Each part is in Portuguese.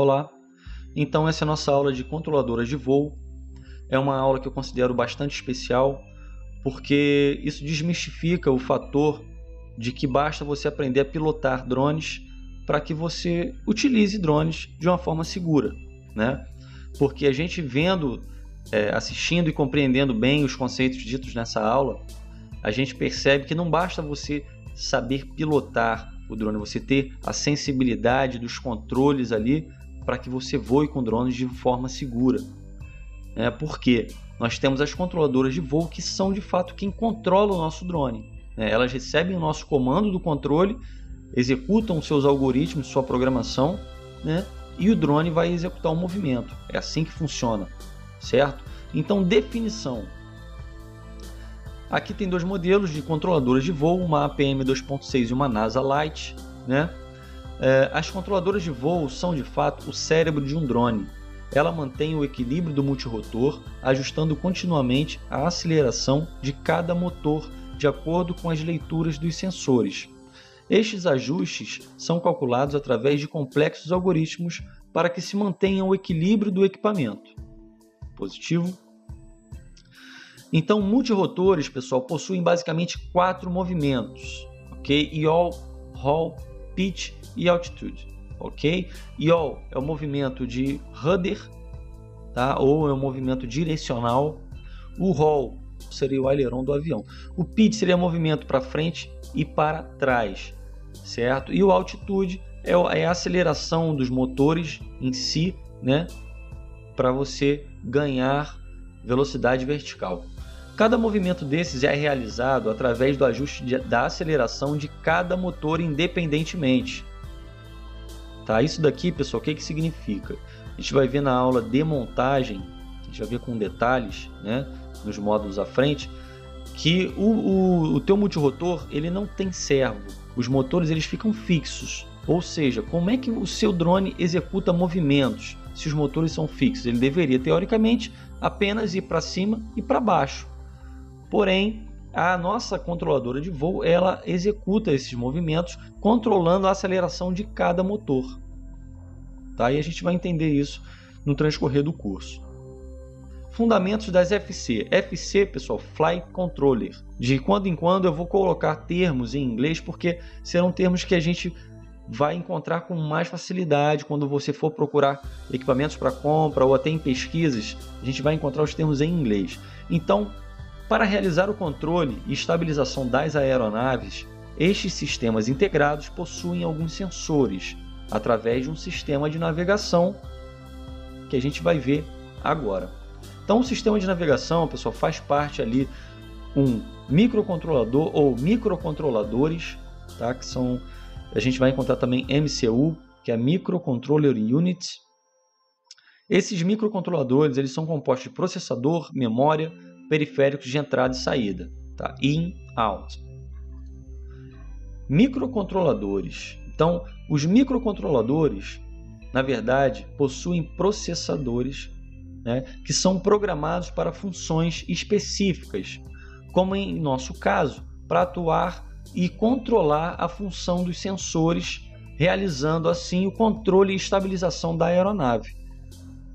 Olá, então essa é a nossa aula de controladoras de voo. É uma aula que eu considero bastante especial, porque isso desmistifica o fator de que basta você aprender a pilotar drones para que você utilize drones de uma forma segura, né? Porque a gente vendo, assistindo e compreendendo bem os conceitos ditos nessa aula, a gente percebe que não basta você saber pilotar o drone, você ter a sensibilidade dos controles ali para que você voe com drones de forma segura. Porque nós temos as controladoras de voo que são de fato quem controla o nosso drone. Elas recebem o nosso comando do controle, executam seus algoritmos, sua programação, e o drone vai executar o movimento. É assim que funciona, certo? Então, definição. Aqui tem dois modelos de controladoras de voo, uma APM 2.6 e uma NASA Lite, As controladoras de voo são de fato o cérebro de um drone. Ela mantém o equilíbrio do multirotor, ajustando continuamente a aceleração de cada motor de acordo com as leituras dos sensores. Estes ajustes são calculados através de complexos algoritmos para que se mantenha o equilíbrio do equipamento. Positivo. Então, multirotores, pessoal, possuem basicamente 4 movimentos, ok? Yaw, roll, pitch e altitude, ok? Yaw é o movimento de rudder, tá? Ou é o movimento direcional. O roll seria o aileron do avião. O pitch seria o movimento para frente e para trás, certo? E o altitude é a aceleração dos motores em si, para você ganhar velocidade vertical. Cada movimento desses é realizado através do ajuste da aceleração de cada motor independentemente. Tá? Isso daqui, pessoal, o que significa? A gente vai ver na aula de montagem, a gente vai ver com detalhes, nos módulos à frente, que o teu multirotor ele não tem servo. Os motores eles ficam fixos. Ou seja, como é que o seu drone executa movimentos se os motores são fixos? Ele deveria, teoricamente, apenas ir para cima e para baixo. Porém, a nossa controladora de voo, ela executa esses movimentos controlando a aceleração de cada motor. Tá? E a gente vai entender isso no transcorrer do curso. Fundamentos das FC. FC, pessoal, Flight Controller. De quando em quando eu vou colocar termos em inglês, porque serão termos que a gente vai encontrar com mais facilidade quando você for procurar equipamentos para compra ou até em pesquisas, a gente vai encontrar os termos em inglês. Então, para realizar o controle e estabilização das aeronaves, estes sistemas integrados possuem alguns sensores, através de um sistema de navegação que a gente vai ver agora. Então, o sistema de navegação, pessoal, faz parte ali um microcontrolador ou microcontroladores, tá? Que são, a gente vai encontrar também MCU, que é Microcontroller Unit. Esses microcontroladores eles são compostos de processador, memória, periféricos de entrada e saída, tá? In, out. Microcontroladores. Então, os microcontroladores, na verdade, possuem processadores, que são programados para funções específicas, como em nosso caso, para atuar e controlar a função dos sensores, realizando assim o controle e estabilização da aeronave.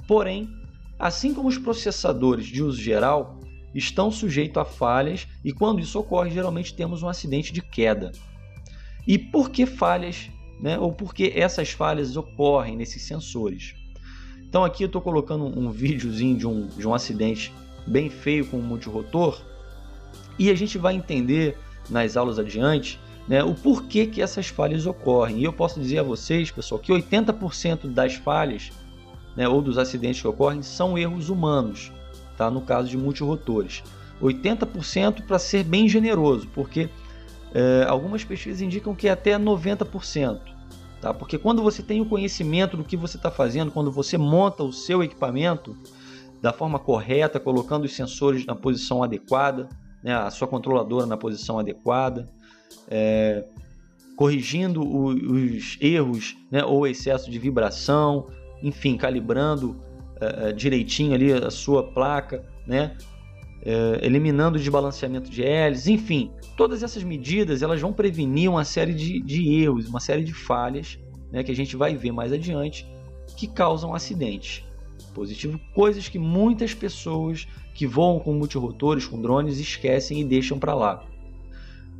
Porém, assim como os processadores de uso geral, estão sujeitos a falhas e quando isso ocorre, geralmente temos um acidente de queda. E por que falhas, ou por que essas falhas ocorrem nesses sensores? Então aqui eu estou colocando um videozinho de um acidente bem feio com um multirotor e a gente vai entender nas aulas adiante o porquê que essas falhas ocorrem. E eu posso dizer a vocês, pessoal, que 80% das falhas ou dos acidentes que ocorrem são erros humanos. Tá? No caso de multirotores, 80% para ser bem generoso, porque algumas pesquisas indicam que é até 90%, tá? Porque quando você tem o conhecimento do que você está fazendo, quando você monta o seu equipamento da forma correta, colocando os sensores na posição adequada, a sua controladora na posição adequada, corrigindo os erros ou excesso de vibração, enfim, calibrando direitinho ali a sua placa, eliminando o desbalanceamento de hélices, enfim, todas essas medidas elas vão prevenir uma série de erros, uma série de falhas, que a gente vai ver mais adiante que causam acidentes. Positivo, coisas que muitas pessoas que voam com multirotores, com drones, esquecem e deixam para lá.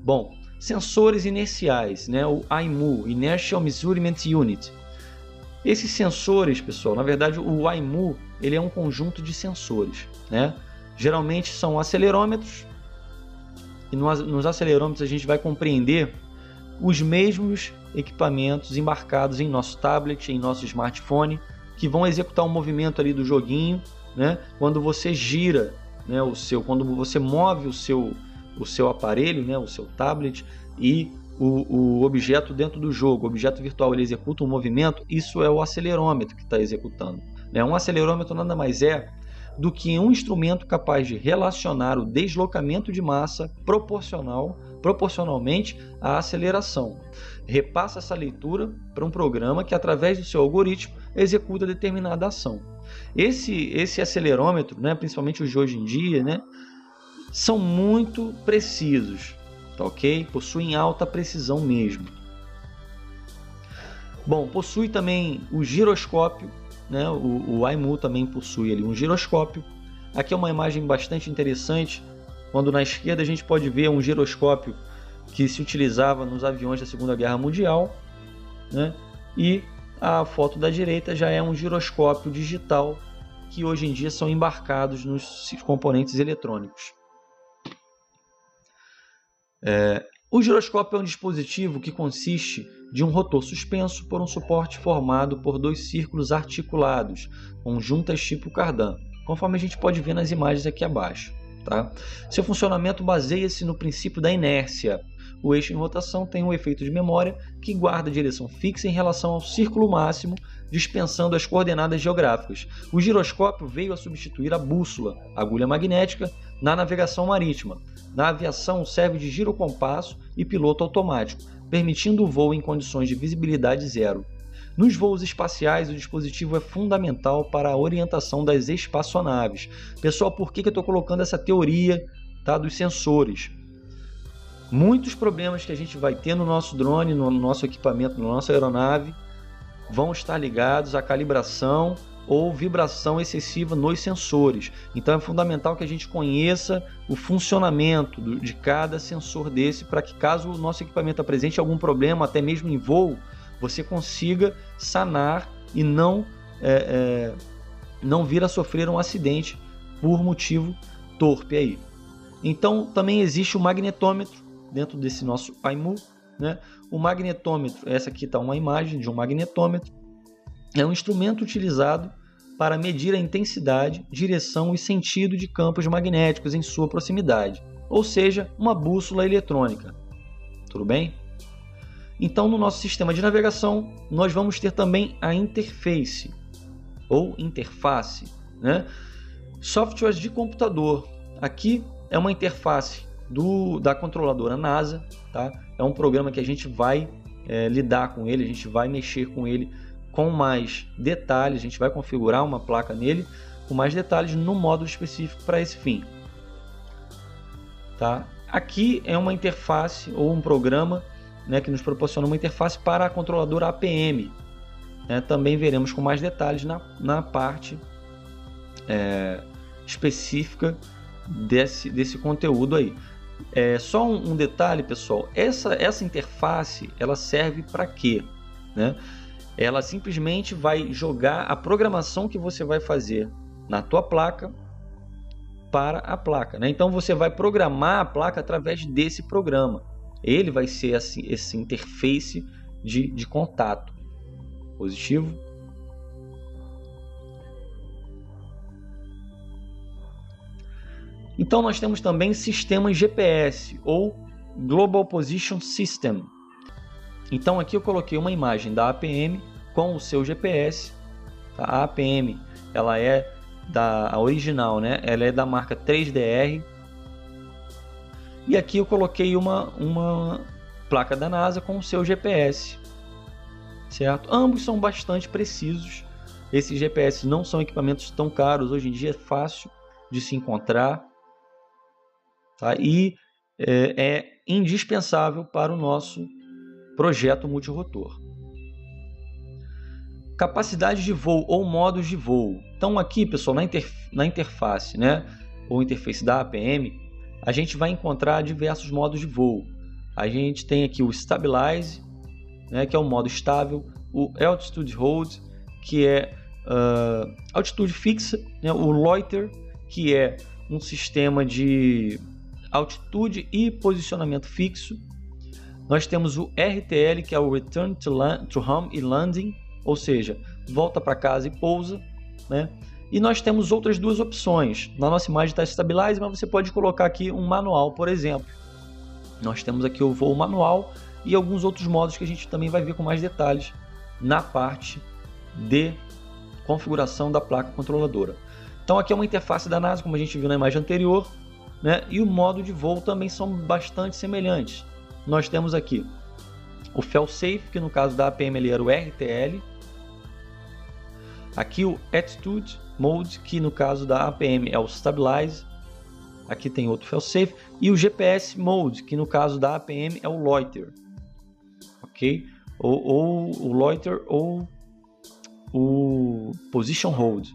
Bom, sensores inerciais, né? O IMU, Inertial Measurement Unit. Esses sensores, pessoal, na verdade o IMU ele é um conjunto de sensores, né? Geralmente são acelerômetros, e nos acelerômetros a gente vai compreender os mesmos equipamentos embarcados em nosso tablet, em nosso smartphone, que vão executar um movimento ali do joguinho, né? Quando você gira, né, quando você move o seu aparelho, né, o seu tablet, e o objeto dentro do jogo, o objeto virtual, ele executa um movimento, isso é o acelerômetro que está executando, né? Um acelerômetro nada mais é do que um instrumento capaz de relacionar o deslocamento de massa proporcionalmente à aceleração. Repassa essa leitura para um programa que, através do seu algoritmo, executa determinada ação. Esse acelerômetro, né, principalmente os de hoje em dia, né, são muito precisos, tá ok? Possuem alta precisão mesmo. Bom, possui também o giroscópio, né? O IMU também possui ali um giroscópio. Aqui é uma imagem bastante interessante, quando na esquerda a gente pode ver um giroscópio que se utilizava nos aviões da Segunda Guerra Mundial, né? E a foto da direita já é um giroscópio digital que hoje em dia são embarcados nos componentes eletrônicos. O giroscópio é um dispositivo que consiste de um rotor suspenso por um suporte formado por dois círculos articulados, com juntas tipo cardan, conforme a gente pode ver nas imagens aqui abaixo. Tá? Seu funcionamento baseia-se no princípio da inércia. O eixo em rotação tem um efeito de memória que guarda a direção fixa em relação ao círculo máximo, dispensando as coordenadas geográficas. O giroscópio veio a substituir a bússola, agulha magnética, na navegação marítima. Na aviação serve de girocompasso e piloto automático, permitindo o voo em condições de visibilidade zero. Nos voos espaciais, o dispositivo é fundamental para a orientação das espaçonaves. Pessoal, por que eu estou colocando essa teoria, tá, dos sensores? Muitos problemas que a gente vai ter no nosso drone, no nosso equipamento, na nossa aeronave, vão estar ligados à calibração ou vibração excessiva nos sensores. Então é fundamental que a gente conheça o funcionamento de cada sensor desse, para que, caso o nosso equipamento apresente algum problema, até mesmo em voo, você consiga sanar e não vir a sofrer um acidente por motivo torpe aí. Então também existe o magnetômetro dentro desse nosso IMU, né? O magnetômetro, essa aqui está uma imagem de um magnetômetro, é um instrumento utilizado para medir a intensidade, direção e sentido de campos magnéticos em sua proximidade, ou seja, uma bússola eletrônica. Tudo bem? Então, no nosso sistema de navegação, nós vamos ter também a interface, ou interface, né? Softwares de computador. Aqui é uma interface da controladora NASA, tá? É um programa que a gente vai lidar com ele, a gente vai mexer com ele com mais detalhes, a gente vai configurar uma placa nele com mais detalhes no módulo específico para esse fim. Tá? Aqui é uma interface ou um programa, né, que nos proporciona uma interface para a controladora APM. Né? Também veremos com mais detalhes na parte específica desse conteúdo aí. Só um detalhe, pessoal, essa interface ela serve para quê? Né? Ela simplesmente vai jogar a programação que você vai fazer na tua placa para a placa, né? Então você vai programar a placa através desse programa. Ele vai ser esse interface de contato. Positivo. Então nós temos também sistemas GPS ou Global Position System. Então aqui eu coloquei uma imagem da APM com o seu GPS. A APM, ela é a original, né? Ela é da marca 3DR. E aqui eu coloquei uma placa da NASA com o seu GPS, certo? Ambos são bastante precisos. Esses GPS não são equipamentos tão caros, hoje em dia é fácil de se encontrar, tá? E é indispensável para o nosso projeto multirotor. Capacidade de voo ou modos de voo. Então aqui, pessoal, na interface, né, ou interface da APM, a gente vai encontrar diversos modos de voo. A gente tem aqui o Stabilize, né, que é o modo estável, o Altitude Hold, que é altitude fixa, né, o Loiter, que é um sistema de altitude e posicionamento fixo. Nós temos o RTL, que é o Return to Home e Landing, ou seja, volta para casa e pousa, né? E nós temos outras duas opções. Na nossa imagem está Stabilize, mas você pode colocar aqui um manual, por exemplo. Nós temos aqui o voo manual e alguns outros modos que a gente também vai ver com mais detalhes na parte de configuração da placa controladora. Então aqui é uma interface da NASA, como a gente viu na imagem anterior, né? E o modo de voo também são bastante semelhantes. Nós temos aqui o Fail-Safe, que no caso da APM ele era o RTL. Aqui o Attitude Mode, que no caso da APM é o Stabilize. Aqui tem outro Fail-Safe. E o GPS Mode, que no caso da APM é o Loiter. Ok? Ou o Loiter ou o Position Hold.